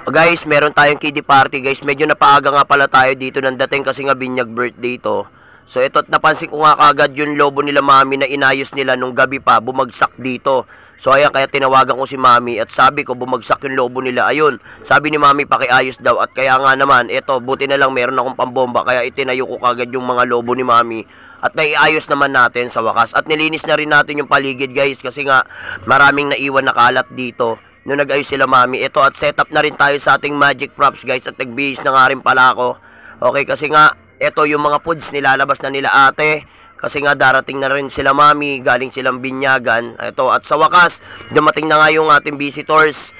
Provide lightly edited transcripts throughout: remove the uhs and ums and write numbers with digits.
Guys, meron tayong kiddie party guys. Medyo napaaga nga pala tayo dito ng dating kasi nga binyag birthday to. So ito, napansin ko nga kagad yung lobo nila mami na inayos nila nung gabi pa, bumagsak dito. So ayan, kaya tinawagan ko si mami at sabi ko bumagsak yung lobo nila. Ayun, sabi ni mami pakiayos daw at kaya nga naman, ito, buti na lang meron akong pambomba kaya itinayo ko kagad yung mga lobo ni mami. At naiayos naman natin sa wakas. At nilinis na rin natin yung paligid guys kasi nga maraming naiwan na kalat dito. Nung nag-ayos sila mami, ito at setup na rin tayo sa ating magic props guys at nagbihis na nga rin pala ako. Okay, kasi nga, ito yung mga foods nilalabas na nila ate. Kasi nga darating na rin sila mami, galing silang binyagan. Ito, at sa wakas, dumating na nga yung ating visitors.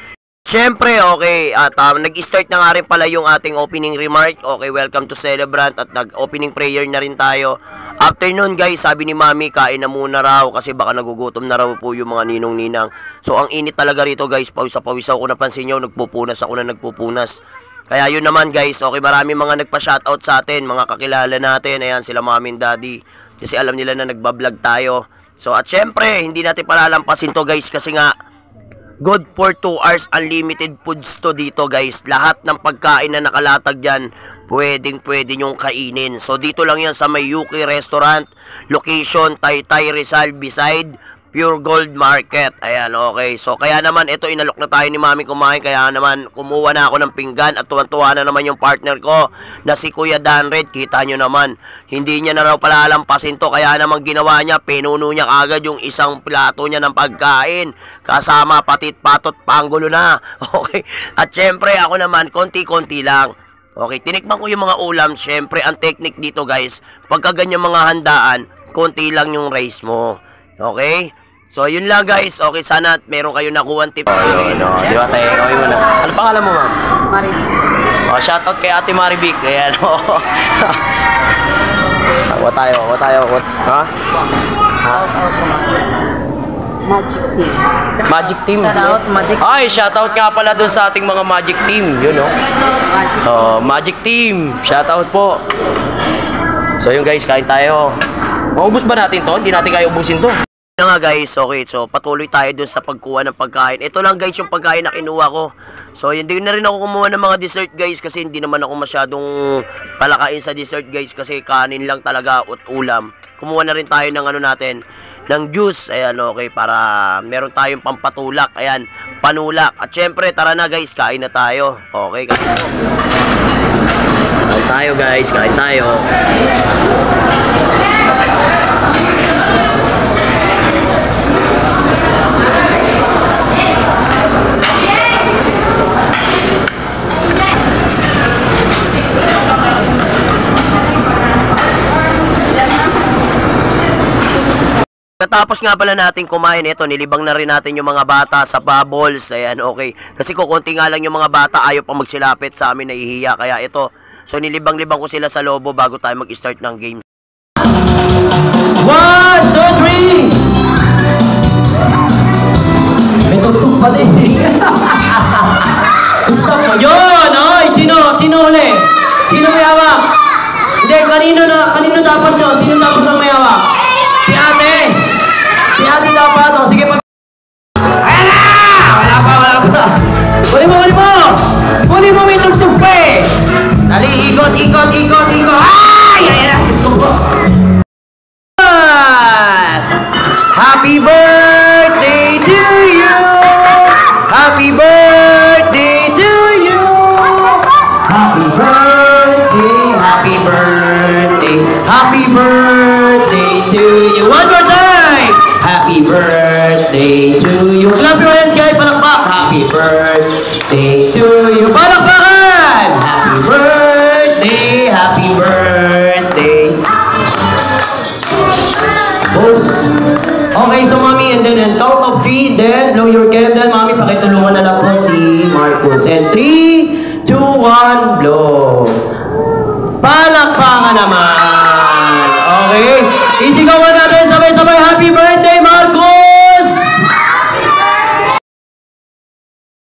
Siyempre, okay, at nag-start na nga rin pala yung ating opening remark. Okay, welcome to Celebrant at nag-opening prayer na rin tayo. Afternoon guys, sabi ni mami, kain na muna raw kasi baka nagugutom na raw po yung mga ninong-ninang. So, ang init talaga rito guys, pawis ako napansin nyo, nagpupunas ako na nagpupunas. Kaya yun naman guys, okay, marami mga nagpa-shoutout sa atin, mga kakilala natin, ayan sila mami and daddy. Kasi alam nila na nagbablog tayo. So, at syempre, hindi natin palalampasin to guys kasi nga, good for 2 hours, unlimited foods to dito guys. Lahat ng pagkain na nakalatag dyan, pwede nyong kainin. So dito lang yan sa may Yuki Restaurant, location Taytay Rizal beside Pure Gold Market. Ayan, okay. So kaya naman ito, inalok na tayo ni mami kumain, kaya naman kumuha na ako ng pinggan at tuwan-tuwa na naman yung partner ko na si Kuya Danred. Kita nyo naman, hindi niya na raw palalampasin to, kaya naman ginawa niya, pinuno niya agad yung isang plato niya ng pagkain kasama patit patot panggulo na. Okay, at syempre ako naman konti-konti lang. Okay, tinikman ko yung mga ulam. Syempre ang technique dito guys, pagka ganyan mga handaan, konti lang yung rice mo. Okay, so yun lang guys. Okay, sana meron kayo nakuha tips sa akin. Di ba tayo? Okay mo na. Ano pangalan mo ma'am? Marivic. Oh, shoutout kay Ate Marivic. Ayan o. Ako tayo. Ha? Magic Team. Magic Team? Shoutout, Magic Team. Ay, shoutout nga pala dun sa ating mga Magic Team. Yun o. Magic Team. Shoutout po. So yun guys, kain tayo. Maubos ba natin to? Hindi natin kaya ubusin to. Yun nga guys, okay. So patuloy tayo dun sa pagkuha ng pagkain. Ito lang guys yung pagkain na kinuha ko. So hindi na rin ako kumuha ng mga dessert guys kasi hindi naman ako masyadong palakain sa dessert guys kasi kanin lang talaga at ulam. Kumuha na rin tayo ng ano natin, ng juice. Ayan, okay, para meron tayong pampatulak. Ayan, panulak. At syempre, tara na guys, kain na tayo. Okay, kain tayo guys, kain tayo. Tapos nga pala natin kumain, ito, nilibang na rin natin yung mga bata sa bubbles. Ayan, okay. Kasi kukunti nga lang yung mga bata, ayaw pa magsilapit sa amin, nahihiya. Kaya ito, so nilibang-libang ko sila sa lobo bago tayo mag-start ng game. 1, 2, 3! May tugtog pa din. Stop mo. Yun! Oy! Sino uli? Sino may hawak? Hindi, kanino dapat nyo? Sino dapat ang may hawak? Si ate! Si ate dapat, o sige pag... Ayan na! Wala pa! Kunin mo, may tugtog pa eh! Dali, ikot! Ay! Ayan na! Gusto ko po! Happy birthday to you! Happy birthday to you! Happy birthday! Happy birthday! Happy birthday to you! One more time! Happy birthday to you! Clap your hands guys! Palakpak! Happy birthday to you! Palakpakan! Happy birthday! Happy birthday! Boss! Okay, so mami, and then count of 3, then blow your candle. Mami, pakitulungan na lang po si Marcos. And 3, 2, 1, blow! Palakpakan naman! Okay? Easy go,